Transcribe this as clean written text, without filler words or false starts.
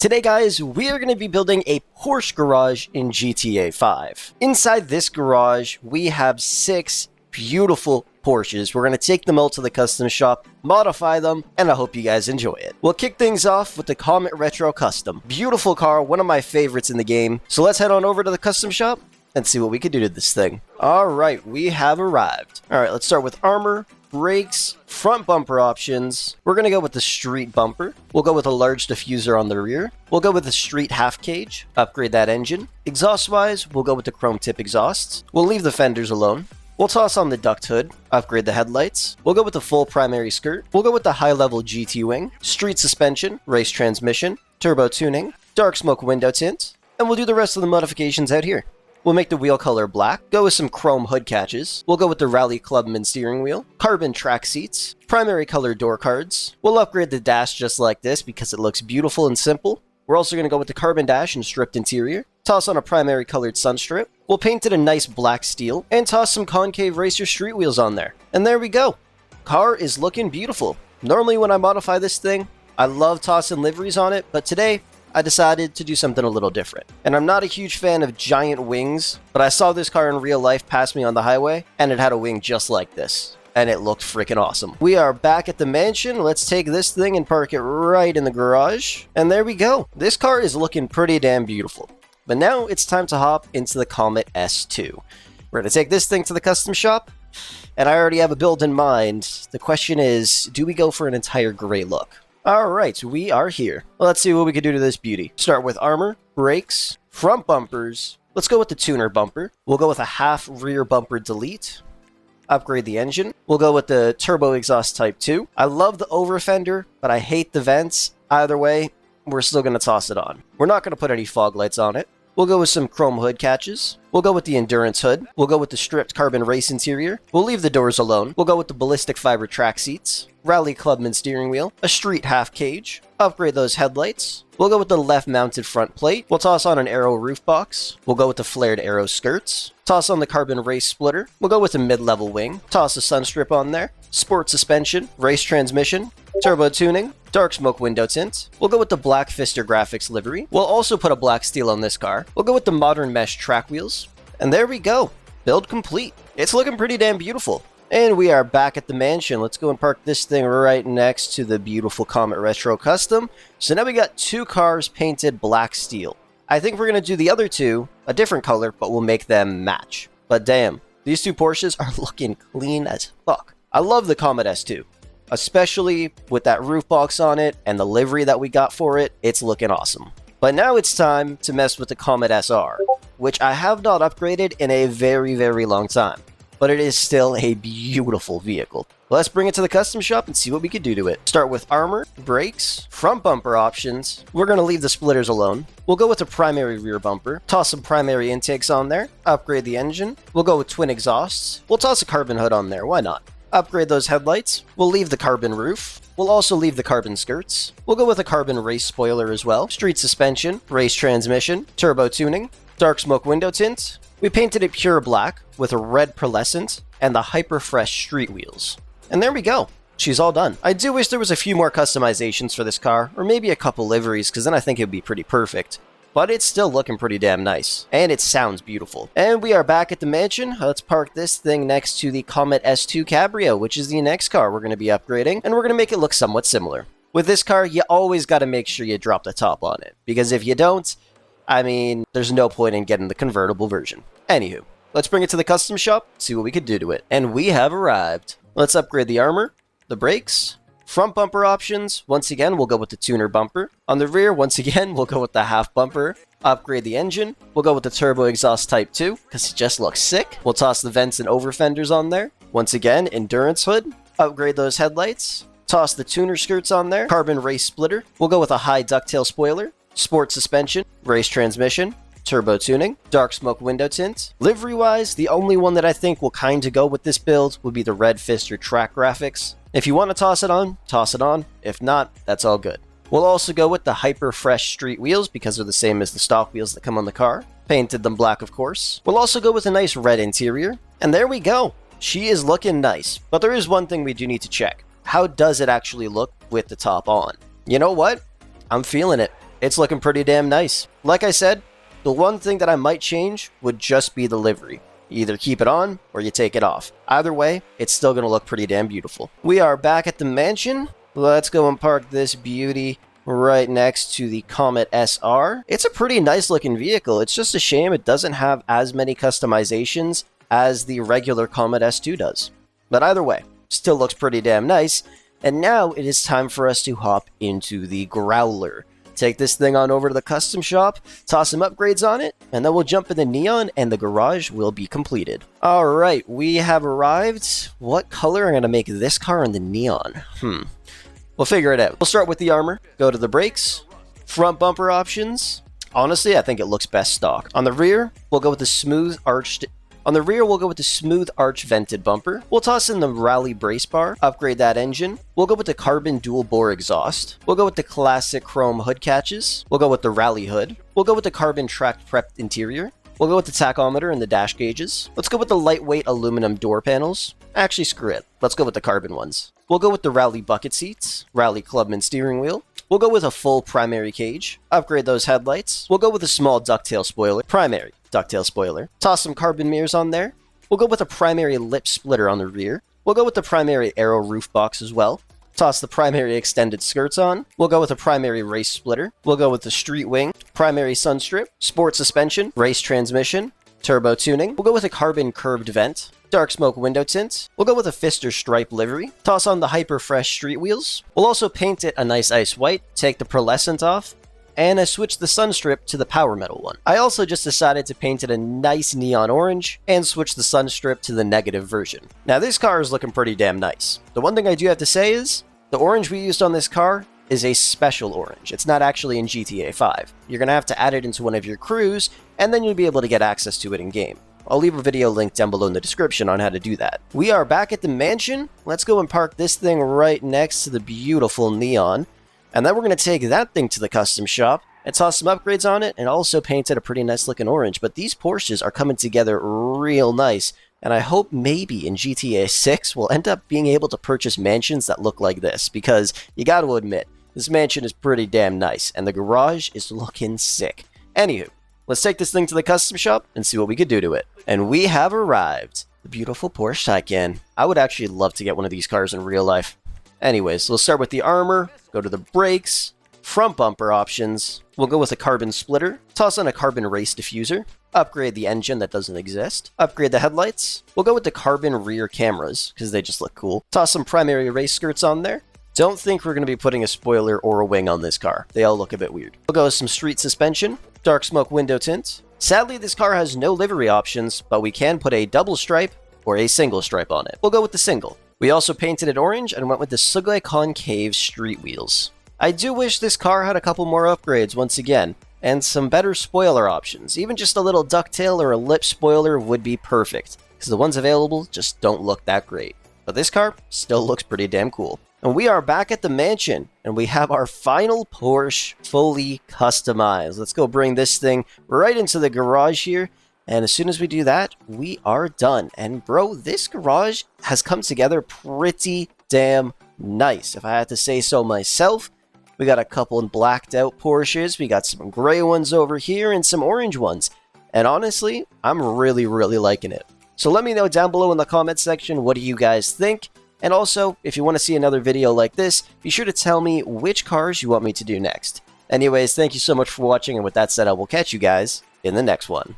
Today guys, we are going to be building a Porsche garage in GTA 5. Inside this garage, we have 6 beautiful Porsches. We're going to take them all to the custom shop, modify them, and I hope you guys enjoy it. We'll kick things off with the Comet Retro Custom. Beautiful car, one of my favorites in the game. So let's head on over to the custom shop and see what we can do to this thing. Alright, we have arrived. Alright, let's start with armor, brakes, front bumper options. We're going to go with the street bumper. We'll go with a large diffuser on the rear. We'll go with the street half cage, upgrade that engine. Exhaust wise, we'll go with the chrome tip exhausts. We'll leave the fenders alone. We'll toss on the duct hood, upgrade the headlights. We'll go with the full primary skirt. We'll go with the high level GT wing, street suspension, race transmission, turbo tuning, dark smoke window tint, and we'll do the rest of the modifications out here. We'll make the wheel color black, go with some chrome hood catches. We'll go with the Rally Clubman steering wheel, carbon track seats, primary color door cards. We'll upgrade the dash just like this because it looks beautiful and simple. We're also going to go with the carbon dash and stripped interior. Toss on a primary colored sun strip. We'll paint it a nice black steel and toss some concave racer street wheels on there. And there we go. Car is looking beautiful. Normally when I modify this thing, I love tossing liveries on it, but today I decided to do something a little different. And I'm not a huge fan of giant wings, but I saw this car in real life pass me on the highway, and it had a wing just like this. And it looked freaking awesome. We are back at the mansion. Let's take this thing and park it right in the garage. And there we go. This car is looking pretty damn beautiful. But now it's time to hop into the Comet S2. We're going to take this thing to the custom shop, and I already have a build in mind. The question is, do we go for an entire gray look? Alright, we are here. Let's see what we can do to this beauty. Start with armor, brakes, front bumpers. Let's go with the tuner bumper. We'll go with a half rear bumper delete. Upgrade the engine. We'll go with the turbo exhaust type 2. I love the over fender, but I hate the vents. Either way, we're still going to toss it on. We're not going to put any fog lights on it. We'll go with some chrome hood catches. We'll go with the endurance hood. We'll go with the stripped carbon race interior. We'll leave the doors alone. We'll go with the ballistic fiber track seats, Rally Clubman steering wheel, a street half cage, upgrade those headlights. We'll go with the left mounted front plate. We'll toss on an aero roof box. We'll go with the flared aero skirts. Toss on the carbon race splitter. We'll go with a mid-level wing. Toss a sun strip on there. Sport suspension, race transmission, turbo tuning, dark smoke window tint. We'll go with the black Fister graphics livery. We'll also put a black steel on this car. We'll go with the modern mesh track wheels. And there we go. Build complete. It's looking pretty damn beautiful. And we are back at the mansion. Let's go and park this thing right next to the beautiful Comet Retro Custom. So now we got 2 cars painted black steel. I think we're going to do the other 2 a different color, but we'll make them match. But damn, these 2 Porsches are looking clean as fuck. I love the Comet S2. Especially with that roof box on it and the livery that we got for it, it's looking awesome. But now it's time to mess with the Comet SR, which I have not upgraded in a very, very long time. But it is still a beautiful vehicle. Let's bring it to the custom shop and see what we can do to it. Start with armor, brakes, front bumper options. We're going to leave the splitters alone. We'll go with a primary rear bumper, toss some primary intakes on there, upgrade the engine. We'll go with twin exhausts. We'll toss a carbon hood on there, why not? Upgrade those headlights. We'll leave the carbon roof. We'll also leave the carbon skirts. We'll go with a carbon race spoiler as well. Street suspension, race transmission, turbo tuning, dark smoke window tint. We painted it pure black with a red pearlescent and the hyper fresh street wheels. And there we go. She's all done. I do wish there was a few more customizations for this car, or maybe a couple liveries, because then I think it would be pretty perfect. But it's still looking pretty damn nice. And it sounds beautiful. And we are back at the mansion. Let's park this thing next to the Comet S2 Cabrio, which is the next car we're going to be upgrading. And we're going to make it look somewhat similar. With this car, you always got to make sure you drop the top on it. Because if you don't, I mean, there's no point in getting the convertible version. Anywho, let's bring it to the custom shop, see what we could do to it. And we have arrived. Let's upgrade the armor, the brakes, front bumper options. Once again, we'll go with the tuner bumper. On the rear, once again, we'll go with the half bumper. Upgrade the engine. We'll go with the turbo exhaust type 2, because it just looks sick. We'll toss the vents and over fenders on there. Once again, endurance hood. Upgrade those headlights. Toss the tuner skirts on there. Carbon race splitter. We'll go with a high ducktail spoiler. Sport suspension. Race transmission. Turbo tuning, dark smoke window tint. Livery-wise, the only one that I think will kinda go with this build would be the red Fister track graphics. If you want to toss it on, toss it on. If not, that's all good. We'll also go with the hyper fresh street wheels because they're the same as the stock wheels that come on the car. Painted them black, of course. We'll also go with a nice red interior. And there we go. She is looking nice. But there is one thing we do need to check. How does it actually look with the top on? You know what? I'm feeling it. it's looking pretty damn nice. Like I said, the one thing that I might change would just be the livery. You either keep it on or you take it off. Either way, it's still going to look pretty damn beautiful. We are back at the mansion. Let's go and park this beauty right next to the Comet SR. It's a pretty nice looking vehicle. It's just a shame it doesn't have as many customizations as the regular Comet S2 does. But either way, still looks pretty damn nice. And now it is time for us to hop into the Growler. Take this thing on over to the custom shop, toss some upgrades on it, and then we'll jump in the Neon and the garage will be completed. Alright, we have arrived. What color am I going to make this car in the Neon? We'll figure it out. We'll start with the armor, go to the brakes, front bumper options. Honestly, I think it looks best stock. On the rear, we'll go with the smooth arch vented bumper. We'll toss in the rally brace bar, upgrade that engine. We'll go with the carbon dual bore exhaust. We'll go with the classic chrome hood catches. We'll go with the rally hood. We'll go with the carbon track prepped interior. We'll go with the tachometer and the dash gauges. Let's go with the lightweight aluminum door panels. Actually, screw it. Let's go with the carbon ones. We'll go with the rally bucket seats, rally clubman steering wheel. We'll go with a full primary cage. Upgrade those headlights. We'll go with a small ducktail spoiler, primary ducktail spoiler. Toss some carbon mirrors on there. We'll go with a primary lip splitter on the rear. We'll go with the primary aero roof box as well. Toss the primary extended skirts on. We'll go with a primary race splitter. We'll go with the street wing, primary sun strip, sport suspension, race transmission, turbo tuning. We'll go with a carbon curved vent, dark smoke window tint. We'll go with a Fister stripe livery. Toss on the hyper fresh street wheels. We'll also paint it a nice ice white, take the pearlescent off, and I switched the sun strip to the power metal one. I also just decided to paint it a nice neon orange and switch the sun strip to the negative version. Now this car is looking pretty damn nice. The one thing I do have to say is, the orange we used on this car is a special orange. It's not actually in GTA 5. You're going to have to add it into one of your crews, and then you'll be able to get access to it in-game. I'll leave a video link down below in the description on how to do that. We are back at the mansion. Let's go and park this thing right next to the beautiful Neon. And then we're going to take that thing to the custom shop and toss some upgrades on it and also paint it a pretty nice looking orange. But these Porsches are coming together real nice. And I hope maybe in GTA 6 we'll end up being able to purchase mansions that look like this. Because you got to admit, this mansion is pretty damn nice. And the garage is looking sick. Anywho, let's take this thing to the custom shop and see what we could do to it. And we have arrived. The beautiful Porsche Taycan. I would actually love to get one of these cars in real life. Anyways, we'll start with the armor, go to the brakes, front bumper options. We'll go with a carbon splitter, toss on a carbon race diffuser, upgrade the engine that doesn't exist, upgrade the headlights. We'll go with the carbon rear cameras, because they just look cool. Toss some primary race skirts on there. Don't think we're going to be putting a spoiler or a wing on this car. They all look a bit weird. We'll go with some street suspension, dark smoke window tint. Sadly, this car has no livery options, but we can put a double stripe or a single stripe on it. We'll go with the single. We also painted it orange and went with the Sugoi concave street wheels. I do wish this car had a couple more upgrades once again, and some better spoiler options. Even just a little ducktail or a lip spoiler would be perfect, because the ones available just don't look that great. But this car still looks pretty damn cool. And we are back at the mansion, and we have our final Porsche fully customized. Let's go bring this thing right into the garage here. And as soon as we do that, we are done. And bro, this garage has come together pretty damn nice, if I had to say so myself. We got a couple in blacked out Porsches. We got some gray ones over here and some orange ones. And honestly, I'm really liking it. So let me know down below in the comment section, what do you guys think? And also, if you want to see another video like this, be sure to tell me which cars you want me to do next. Anyways, thank you so much for watching. And with that said, I will catch you guys in the next one.